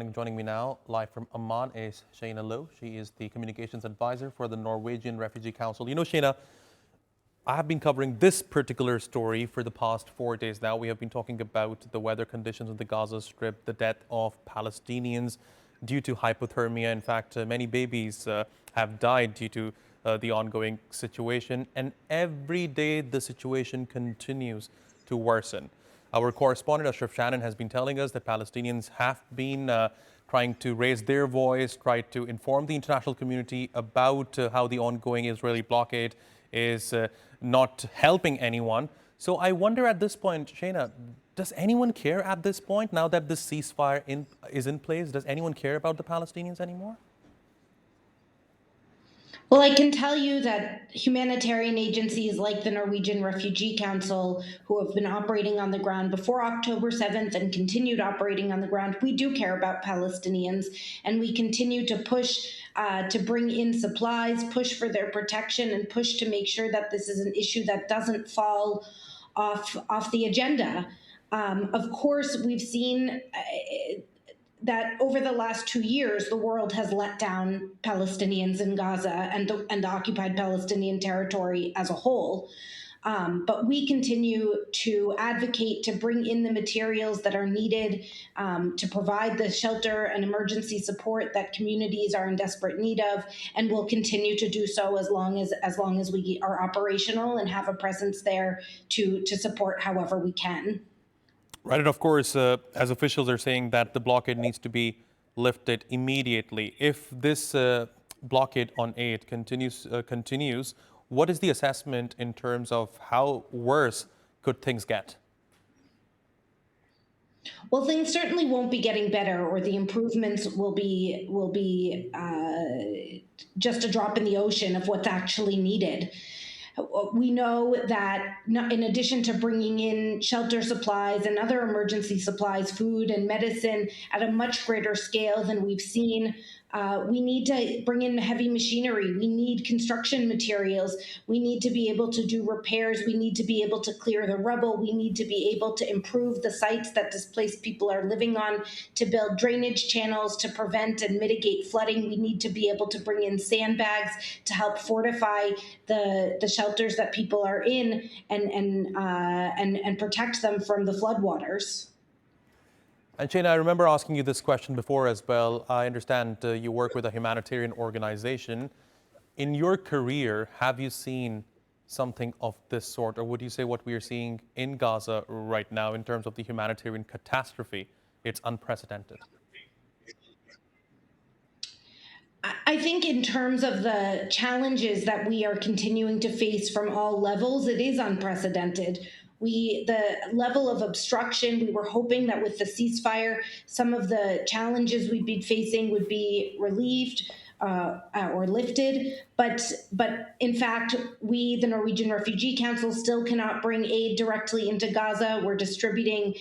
Joining me now, live from Amman, is Shaina Low. She is the communications advisor for the Norwegian Refugee Council. You know, Shaina, I have been covering this particular story for the past 4 days now. We have been talking about the weather conditions in the Gaza Strip, the death of Palestinians due to hypothermia. In fact, many babies have died due to the ongoing situation. And every day the situation continues to worsen. Our correspondent, Ashraf Shannon, has been telling us that Palestinians have been trying to raise their voice, try to inform the international community about how the ongoing Israeli blockade is not helping anyone. So I wonder at this point, Shaina, does anyone care at this point, now that the ceasefire is in place? Does anyone care about the Palestinians anymore? Well, I can tell you that humanitarian agencies like the Norwegian Refugee Council, who have been operating on the ground before October 7th and continued operating on the ground, we do care about Palestinians, and we continue to push to bring in supplies, push for their protection, and push to make sure that this is an issue that doesn't fall off the agenda. Of course, we've seen that over the last 2 years, the world has let down Palestinians in Gaza and the occupied Palestinian territory as a whole. But we continue to advocate to bring in the materials that are needed to provide the shelter and emergency support that communities are in desperate need of, and will continue to do so as long as we are operational and have a presence there to support however we can. Right, and of course, as officials are saying that the blockade needs to be lifted immediately. If this blockade on aid continues, what is the assessment in terms of how worse could things get? Well, things certainly won't be getting better, or the improvements will be just a drop in the ocean of what's actually needed. We know that in addition to bringing in shelter supplies and other emergency supplies, food and medicine at a much greater scale than we've seen, we need to bring in heavy machinery. We need construction materials. We need to be able to do repairs. We need to be able to clear the rubble. We need to be able to improve the sites that displaced people are living on, to build drainage channels to prevent and mitigate flooding. We need to be able to bring in sandbags to help fortify the shelters that people are in and protect them from the floodwaters. And Shaina, I remember asking you this question before as well. I understand you work with a humanitarian organization. In your career, have you seen something of this sort, or would you say what we are seeing in Gaza right now in terms of the humanitarian catastrophe, it's unprecedented? I think in terms of the challenges that we are continuing to face from all levels, it is unprecedented. The level of obstruction, we were hoping that with the ceasefire, some of the challenges we'd be facing would be relieved or lifted. But in fact, we, the Norwegian Refugee Council, still cannot bring aid directly into Gaza. We're distributing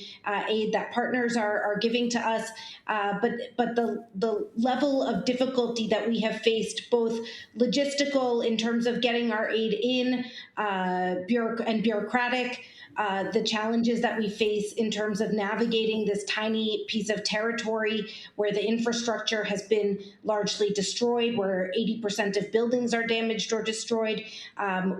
aid that partners are giving to us. But the level of difficulty that we have faced, both logistical in terms of getting our aid in, and bureaucratic, the challenges that we face in terms of navigating this tiny piece of territory where the infrastructure has been largely destroyed, where 80% of buildings are damaged or destroyed,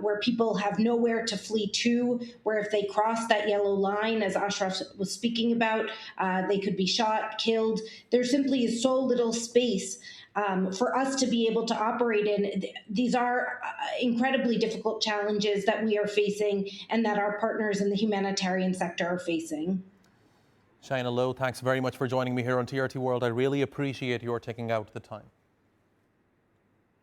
where people have nowhere to flee to, where if they cross that yellow line, as Ashraf was speaking about, they could be shot, killed. There simply is so little space for us to be able to operate in. These are incredibly difficult challenges that we are facing and that our partners in the humanitarian sector are facing. Shaina Low, thanks very much for joining me here on TRT World. I really appreciate your taking out the time.